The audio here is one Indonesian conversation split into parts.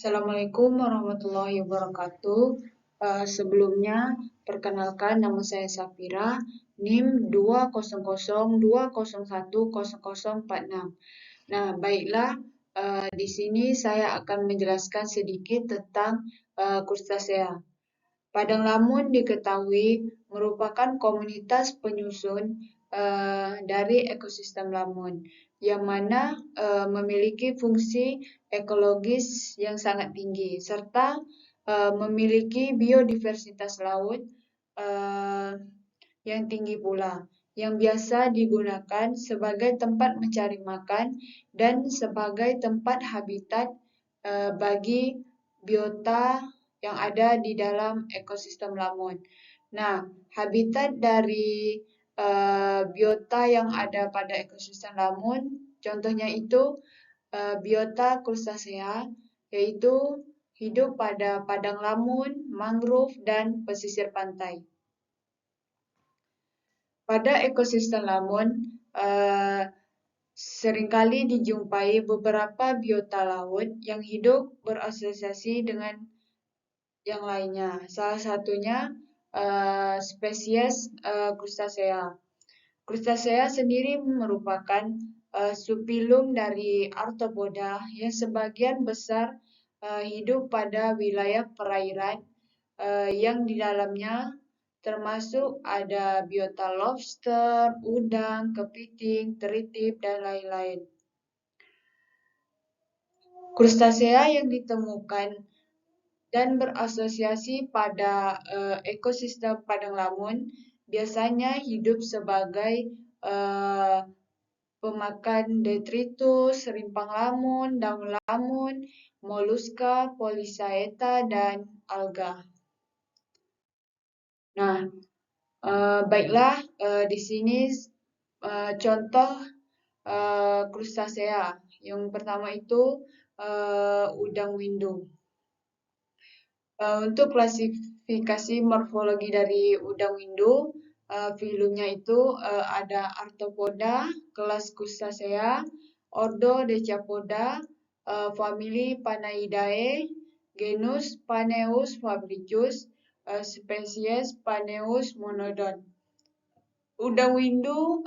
Assalamualaikum warahmatullahi wabarakatuh. Sebelumnya, perkenalkan nama saya Safira, NIM 20020010046. Nah, baiklah, di sini saya akan menjelaskan sedikit tentang krustasea. Padang lamun diketahui merupakan komunitas penyusun dari ekosistem lamun, yang mana memiliki fungsi ekologis yang sangat tinggi, serta memiliki biodiversitas laut uh, yang tinggi pula, yang biasa digunakan sebagai tempat mencari makan dan sebagai tempat habitat bagi biota yang ada di dalam ekosistem lamun. Nah, habitat dari biota yang ada pada ekosistem lamun, contohnya itu biota krustasea, yaitu hidup pada padang lamun, mangrove, dan pesisir pantai. Pada ekosistem lamun, seringkali dijumpai beberapa biota laut yang hidup berasosiasi dengan yang lainnya. Salah satunya spesies krustasea. Krustasea sendiri merupakan subfilum dari Arthropoda yang sebagian besar hidup pada wilayah perairan yang di dalamnya termasuk ada biota lobster, udang, kepiting, teritip, dan lain-lain. Krustasea yang ditemukan dan berasosiasi pada ekosistem padang lamun biasanya hidup sebagai pemakan detritus, rimpang lamun, daun lamun, moluska, polisaeta, dan alga. Nah, baiklah, di sini contoh krustasea. Yang pertama itu udang windu. Untuk klasifikasi morfologi dari udang windu, filumnya itu ada Arthropoda, kelas Crustacea, ordo Decapoda, famili Panaidae, genus Paneus fabricus, spesies Paneus monodon. Udang windu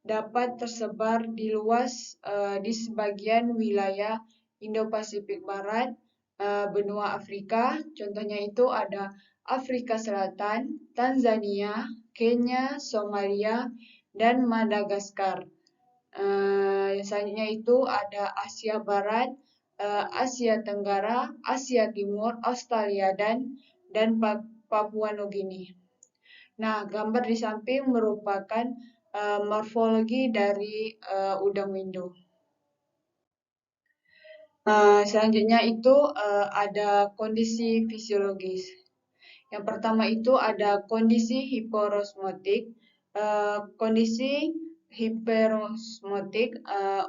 dapat tersebar di luas di sebagian wilayah Indo-Pasifik Barat, benua Afrika, contohnya itu ada Afrika Selatan, Tanzania, Kenya, Somalia, dan Madagaskar. Selanjutnya itu ada Asia Barat, Asia Tenggara, Asia Timur, Australia, dan Papua Nugini. Nah, gambar di samping merupakan morfologi dari udang windu. Selanjutnya itu ada kondisi fisiologis. Yang pertama itu ada kondisi hiperosmotik. Kondisi hiperosmotik,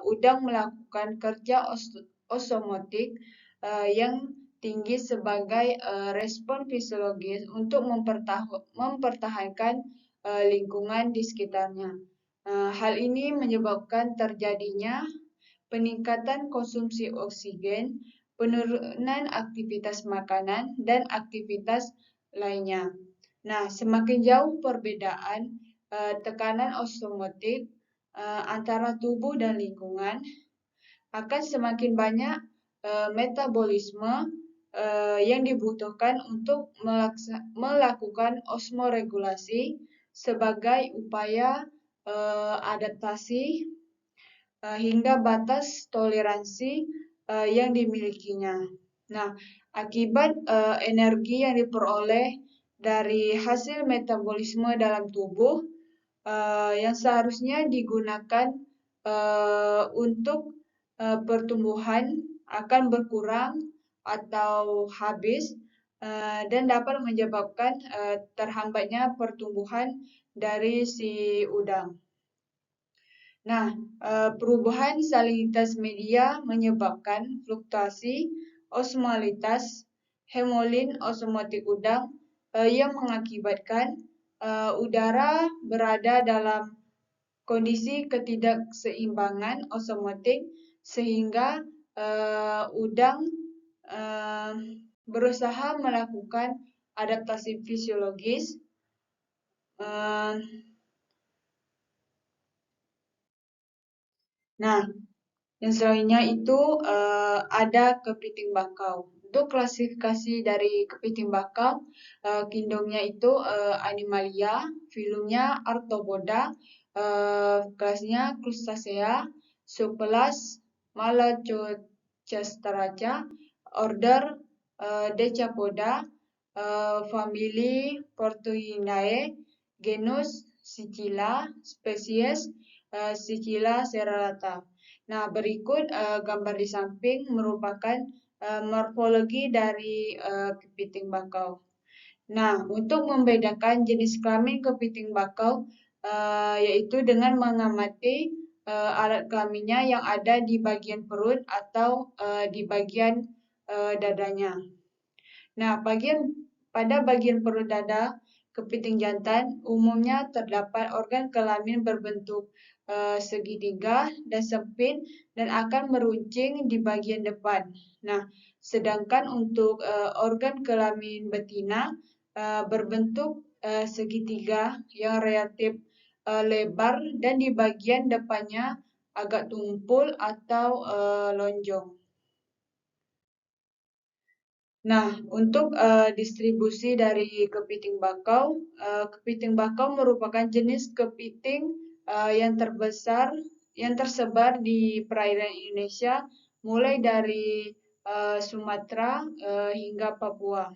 udang melakukan kerja osmotik yang tinggi sebagai respon fisiologis untuk mempertahankan lingkungan di sekitarnya. Hal ini menyebabkan terjadinya peningkatan konsumsi oksigen, penurunan aktivitas makanan, dan aktivitas lainnya. Nah, semakin jauh perbedaan tekanan osmotik antara tubuh dan lingkungan, akan semakin banyak metabolisme yang dibutuhkan untuk melakukan osmoregulasi sebagai upaya adaptasi hingga batas toleransi yang dimilikinya. Nah, akibat energi yang diperoleh dari hasil metabolisme dalam tubuh yang seharusnya digunakan untuk pertumbuhan akan berkurang atau habis dan dapat menyebabkan terhambatnya pertumbuhan dari si udang. Nah, perubahan salinitas media menyebabkan fluktuasi osmolitas hemolin osmotik udang yang mengakibatkan udara berada dalam kondisi ketidakseimbangan osmotik sehingga udang eh, berusaha melakukan adaptasi fisiologis. Eh, nah, yang selanjutnya itu ada kepiting bakau. Untuk klasifikasi dari kepiting bakau, kingdomnya itu Animalia, filumnya Arthropoda, kelasnya Crustacea, subkelas Malacostraca, order Decapoda, famili Portuinae, genus Sicilla, spesies Sicilla serrata. Nah, berikut gambar di samping merupakan morfologi dari kepiting bakau. Nah, untuk membedakan jenis kelamin kepiting bakau, yaitu dengan mengamati alat kelaminnya yang ada di bagian perut atau di bagian dadanya. Nah, pada bagian perut dada kepiting jantan umumnya terdapat organ kelamin berbentuk segitiga dan sempit dan akan meruncing di bagian depan. Nah, sedangkan untuk organ kelamin betina berbentuk segitiga yang relatif lebar dan di bagian depannya agak tumpul atau lonjong. Nah, untuk distribusi dari kepiting bakau merupakan jenis kepiting yang tersebar di perairan Indonesia, mulai dari Sumatera hingga Papua.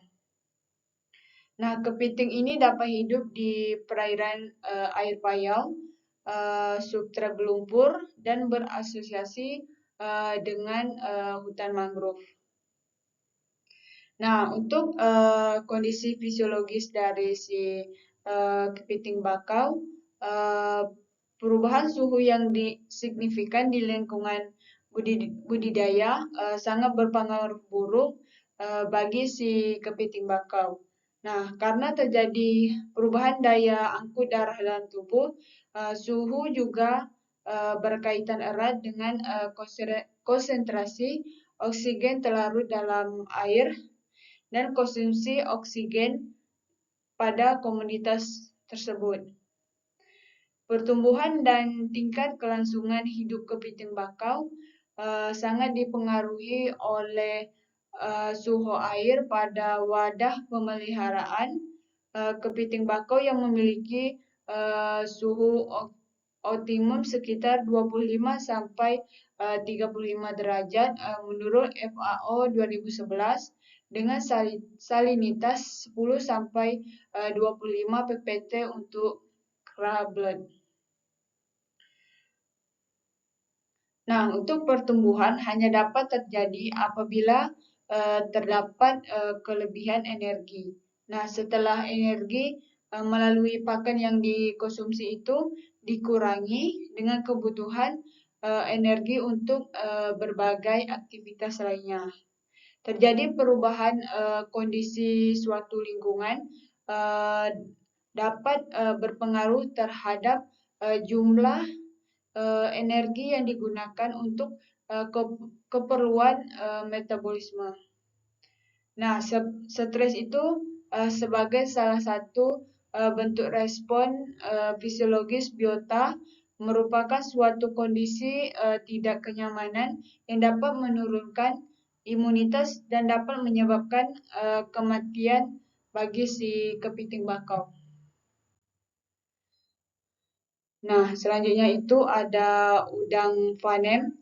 Nah, kepiting ini dapat hidup di perairan air payau, subtropik lumpur, dan berasosiasi dengan hutan mangrove. Nah, untuk kondisi fisiologis dari si kepiting bakau, uh, perubahan suhu yang signifikan di lingkungan budidaya sangat berpengaruh buruk bagi si kepiting bakau. Nah, karena terjadi perubahan daya angkut darah dalam tubuh, suhu juga berkaitan erat dengan konsentrasi oksigen terlarut dalam air dan konsumsi oksigen pada komunitas tersebut. Pertumbuhan dan tingkat kelangsungan hidup kepiting bakau sangat dipengaruhi oleh suhu air pada wadah pemeliharaan kepiting bakau yang memiliki suhu optimum sekitar 25 sampai 35 derajat menurut FAO 2011 dengan salinitas 10 sampai 25 ppt untuk Krabled. Nah, untuk pertumbuhan hanya dapat terjadi apabila terdapat kelebihan energi. Nah, setelah energi melalui pakan yang dikonsumsi itu dikurangi dengan kebutuhan energi untuk berbagai aktivitas lainnya. Terjadi perubahan kondisi suatu lingkungan dapat berpengaruh terhadap jumlah energi yang digunakan untuk keperluan metabolisme. Nah, stres itu sebagai salah satu bentuk respon fisiologis biota merupakan suatu kondisi tidak kenyamanan yang dapat menurunkan imunitas dan dapat menyebabkan kematian bagi si kepiting bakau. Nah, selanjutnya itu ada udang fanem.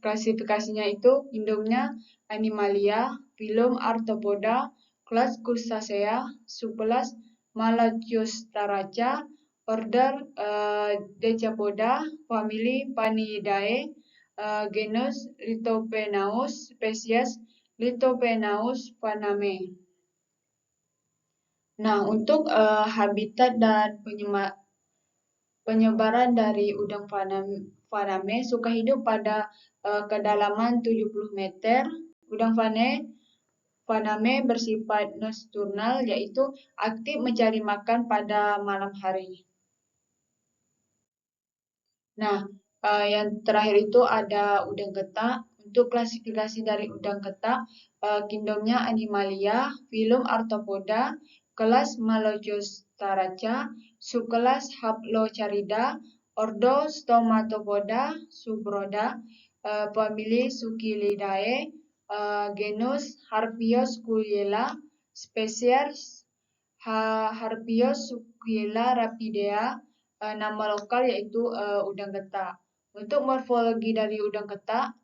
Klasifikasinya itu induknya Animalia, filum Arthropoda, kelas Crustacea, subkelas Malacostraca, order Decapoda, famili Panidae, genus Lithopenaus, spesies Lithopenaus paname. Nah, untuk habitat dan penyebaran dari udang faname suka hidup pada kedalaman 70 meter. Udang faname bersifat nocturnal, yaitu aktif mencari makan pada malam hari. Nah, yang terakhir itu ada udang getak. untuk klasifikasi dari udang ketak, kingdomnya Animalia, filum Arthropoda, kelas Malogostaraca, subkelas Haplocarida, ordo Stomatopoda, subroda, famili Suchilidae, genus Harpioscuyela, spesies Harpioscuyela rapidea, nama lokal yaitu udang ketak. Untuk morfologi dari udang ketak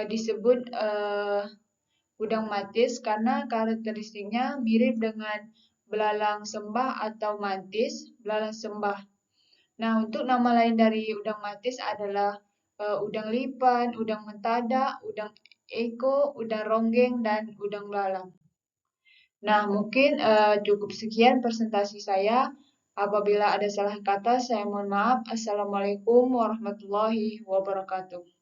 disebut udang matis karena karakteristiknya mirip dengan belalang sembah atau mantis, belalang sembah. Nah, untuk nama lain dari udang matis adalah udang lipan, udang mentada, udang eko, udang ronggeng, dan udang belalang. Nah, mungkin cukup sekian presentasi saya. Apabila ada salah kata, saya mohon maaf. Assalamualaikum warahmatullahi wabarakatuh.